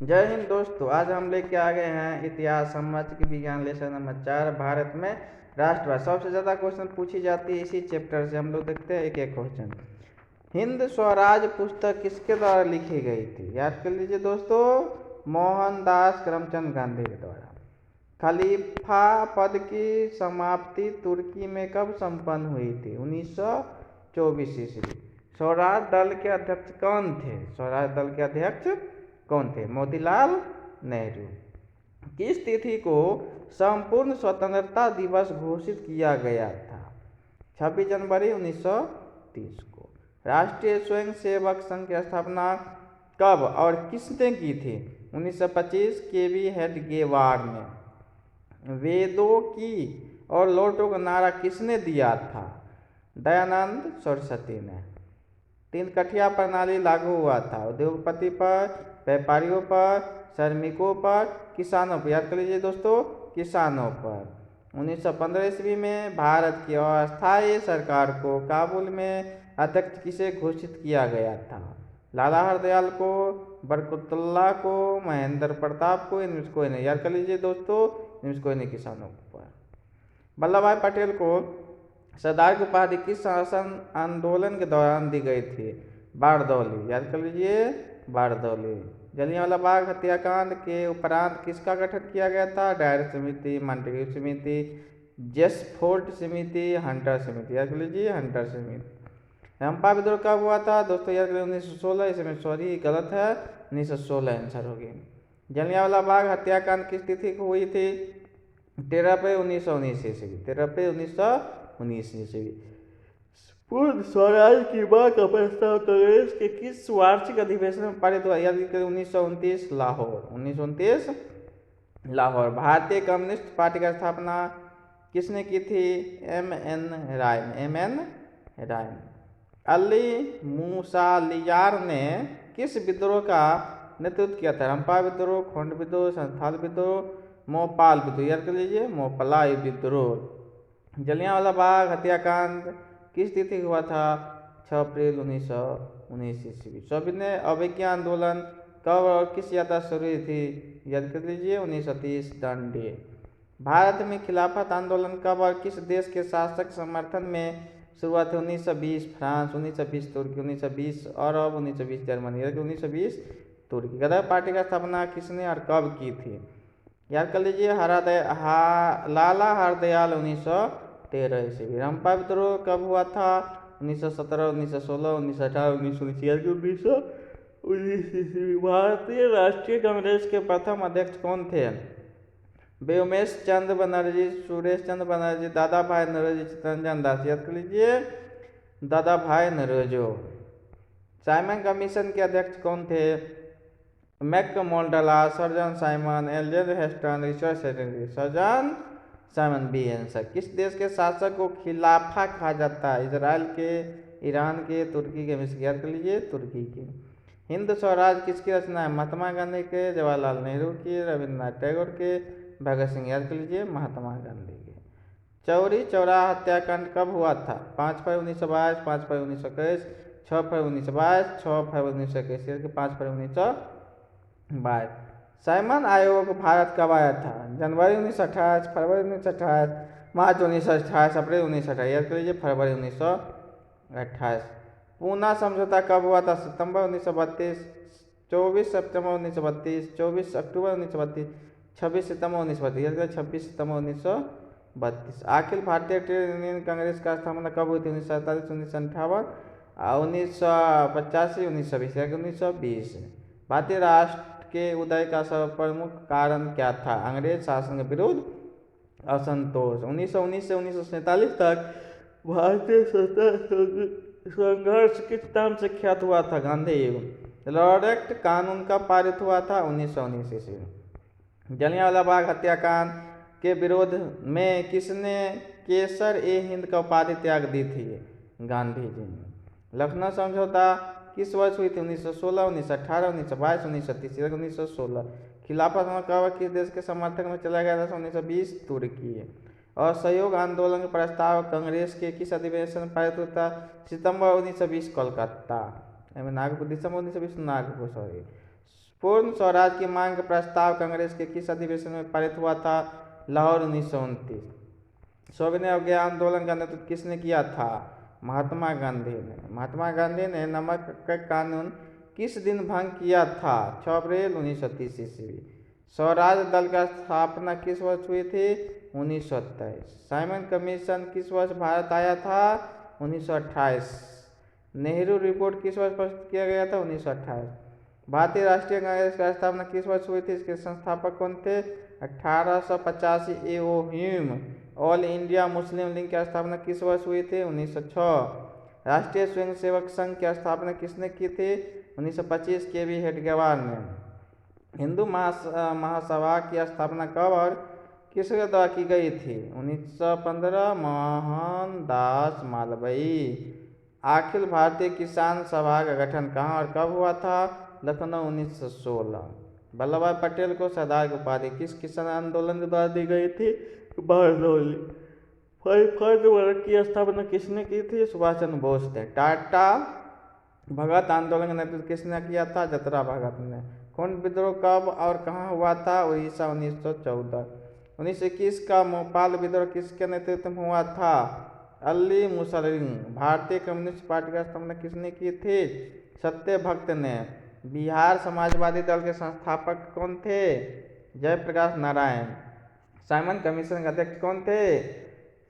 जय हिंद दोस्तों। आज हम लेके आ गए हैं इतिहास सामाजिक विज्ञान लेसन नंबर 4 भारत में राष्ट्रभाषा। सबसे ज़्यादा क्वेश्चन पूछी जाती है इसी चैप्टर से। हम लोग देखते हैं एक एक क्वेश्चन। हिंद स्वराज पुस्तक किसके द्वारा लिखी गई थी? याद कर लीजिए दोस्तों, मोहनदास करमचंद गांधी के द्वारा। खलीफा पद की समाप्ति तुर्की में कब संपन्न हुई थी? 1924 ईस्वी। स्वराज दल के अध्यक्ष कौन थे? स्वराज दल के अध्यक्ष कौन थे? मोतीलाल नेहरू। किस तिथि को संपूर्ण स्वतंत्रता दिवस घोषित किया गया था? 26 जनवरी 1930 को। राष्ट्रीय स्वयंसेवक संघ की स्थापना कब और किसने की थी? 1925 केवी हेडगेवार ने। वेदों की और लौटों का नारा किसने दिया था? दयानंद सरस्वती ने। तीन कठिया प्रणाली लागू हुआ था? उद्योगपति पर, व्यापारियों पर, श्रमिकों पर, किसानों पर। याद कर लीजिए दोस्तों, किसानों पर। 1915 ईस्वी में भारत की अस्थायी सरकार को काबुल में अध्यक्ष किसे घोषित किया गया था? लाला हरदयाल को, बरकतुल्लाह को, महेंद्र प्रताप को, इनमें से कोई नहीं। याद कर लीजिए दोस्तों, इनमें से कोई नहीं, किसानों पर। वल्लभ भाई पटेल को सरदार की उपाधि किस शासन आंदोलन के दौरान दी गई थी? बारदौली। याद कर लीजिए, बारदौली। जलियांवाला बाग हत्याकांड के उपरांत किसका गठन किया गया था? डायर समिति, मॉन्टेग्यू समिति, जेसफोर्ड समिति, हंटर समिति। याद कर लीजिए, हंटर समिति। रंपा विद्रोह कब हुआ था दोस्तों? याद करिए 1916। इसमें सॉरी गलत है, 1916 आंसर होगी। जलियांवाला बाग हत्याकांड किस तिथि को हुई थी? 13 अप्रैल 1919 ईस्वी। 13 अप्रैल 1919 ईस्वी। पूर्ण स्वराज की मांग का प्रस्ताव कांग्रेस के किस वार्षिक अधिवेशन में पारित हुआ? याद करें 1929 लाहौर। 1929 लाहौर। भारतीय कम्युनिस्ट पार्टी की स्थापना किसने की थी? M.N. राय। M.N. राय। अली मूसालियार ने किस विद्रोह का नेतृत्व किया था? रंपा विद्रोह, खोंड विद्रोह, संथाल विद्रोह, मोपाल विद्रोह। याद कर लीजिए, मोपलाई विद्रोह। जलियांवाला बाग हत्याकांड किस तिथि हुआ था? 6 अप्रैल 1919 ईस्वी। सविनय अवज्ञा आंदोलन कब और किस यात्रा शुरू हुई थी? याद कर लीजिए, 1930 दांडी। भारत में खिलाफत आंदोलन कब और किस देश के शासक समर्थन में शुरुआत हुई? 1920 फ्रांस, 1920 तुर्की, 1920 अरब, 1920 जर्मनी। 1920 तुर्की। गदर पार्टी का स्थापना किसने और कब की थी? याद कर लीजिए, लाला हरदयाल 1913 ईस्वी। रंपा विद्रोह कब हुआ था? 1917, 1916, 1918, 1919 ईस्वी। भारतीय राष्ट्रीय कांग्रेस के प्रथम अध्यक्ष कौन थे? व्योमेश चंद्र बनर्जी, सुरेश चंद्र बनर्जी, दादा भाई नौरोजी, चित्तरंजन दास। याद कर लीजिए, दादा भाई नौरोजी। साइमन कमीशन के अध्यक्ष कौन थे? मैकडोनाल्ड, सर्जन साइमन, एल्जर हेस्टन, रिचर्ड सेटेनरी। Sir John Simon B answer. किस देश के शासक को खिलाफा कहा जाता है? इजराइल के, ईरान के, तुर्की के, मिस्र। याद कर लीजिए, तुर्की के। हिंद स्वराज किसकी रचना है? महात्मा गांधी के, जवाहरलाल नेहरू की, रविन्द्रनाथ टैगोर के, भगत सिंह। याद कर लीजिए, महात्मा गांधी के। चौरी चौरा हत्याकांड कब हुआ था? 5 फरवरी 1922, 5 फरवरी 1921, 6 फरवरी 1922, 6 फरवरी 1921, 5 फरवरी 1922। साइमन आयोग भारत कब आया था? जनवरी 1928, फरवरी 1928, मार्च 1928, अप्रैल 1928। याद कर लीजिए, फरवरी 1928। पूना समझौता कब हुआ था? सितंबर 1932, 24 सितंबर 1932, 24 अक्टूबर 1932, 26 सितंबर 1932। याद करें, 26 सितंबर 1932। अखिल भारतीय ट्रेड यूनियन कांग्रेस का स्थापना कब हुई थी? 1947, 1958, 1985, 1920। 1920। भारतीय राष्ट्र के उदय का सर्वप्रमुख कारण क्या था? अंग्रेज शासन के विरुद्ध असंतोष। 1919 से 1947 तक भारतीय संघर्ष किस नाम से ख्यात हुआ था? गांधी युग। लॉर्ड कानून का पारित हुआ था? 1919 ईस्वी। जलियांवाला बाग हत्याकांड के विरोध में किसने केसर ए हिंद का उपाधि त्याग दी थी? गांधी जी ने। लखनऊ समझौता किस वर्ष हुई थी? 1916, 1918, 1922, 1930। 1916। खिलाफत कब किस देश के समर्थन में चला गया था? 1920 तुर्की। और सहयोग आंदोलन का प्रस्ताव कांग्रेस के किस अधिवेशन में पारित हुआ था? सितंबर 1920 कोलकाता। नागपुर, दिसंबर 1920 नागपुर, सॉरी। पूर्ण स्वराज की मांग का प्रस्ताव कांग्रेस के किस अधिवेशन में पारित हुआ था? लाहौर 1929। सोवियत अवज्ञा आंदोलन का नेतृत्व किसने किया था? महात्मा गांधी ने। महात्मा गांधी ने नमक का कानून किस दिन भंग किया था? 6 अप्रैल 1930 ईस्वी। स्वराज दल का स्थापना किस वर्ष हुई थी? 1923। साइमन कमीशन किस वर्ष भारत आया था? 1928। नेहरू रिपोर्ट किस वर्ष प्रस्तुत किया गया था? 1928। भारतीय राष्ट्रीय कांग्रेस की स्थापना किस वर्ष हुई थी? इसके संस्थापक कौन थे? 1885। A.O.. Hume. All India Muslim league की स्थापना किस वर्ष हुई थी? 1906। राष्ट्रीय स्वयंसेवक संघ की स्थापना किसने की थी? 1925। के.वी. हेडगेवार ने। हिंदू महासभा की स्थापना कब और किसके द्वारा की गई थी? 1915। मोहनदास मालवीय। अखिल भारतीय किसान सभा का गठन कहाँ और कब हुआ था? लखनऊ 1916। वल्लभ भाई पटेल को सरदार की उपाधि किस किसान आंदोलन के द्वारा दी गई थी? बारडोली। फर्स्ट वर्ग की स्थापना किसने की थी? सुभाष चंद्र बोस ने। टाटा भगत आंदोलन का नेतृत्व किसने किया था? जतरा भगत ने। कुंड विद्रोह कब और कहाँ हुआ था? उड़ीसा 1914। 1921 का भोपाल विद्रोह किसके नेतृत्व में हुआ था? अली मुसलिम। भारतीय कम्युनिस्ट पार्टी की स्थापना किसने की थी? सत्यभक्त ने। बिहार समाजवादी दल के संस्थापक कौन थे? जयप्रकाश नारायण। साइमन कमीशन के अध्यक्ष कौन थे?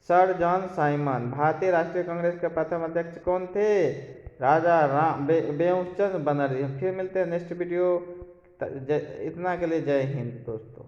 Sir John Simon. भारतीय राष्ट्रीय कांग्रेस के प्रथम अध्यक्ष कौन थे? राजा बेऊचंद बनर्जी। फिर मिलते हैं नेक्स्ट वीडियो। इतना के लिए जय हिंद दोस्तों।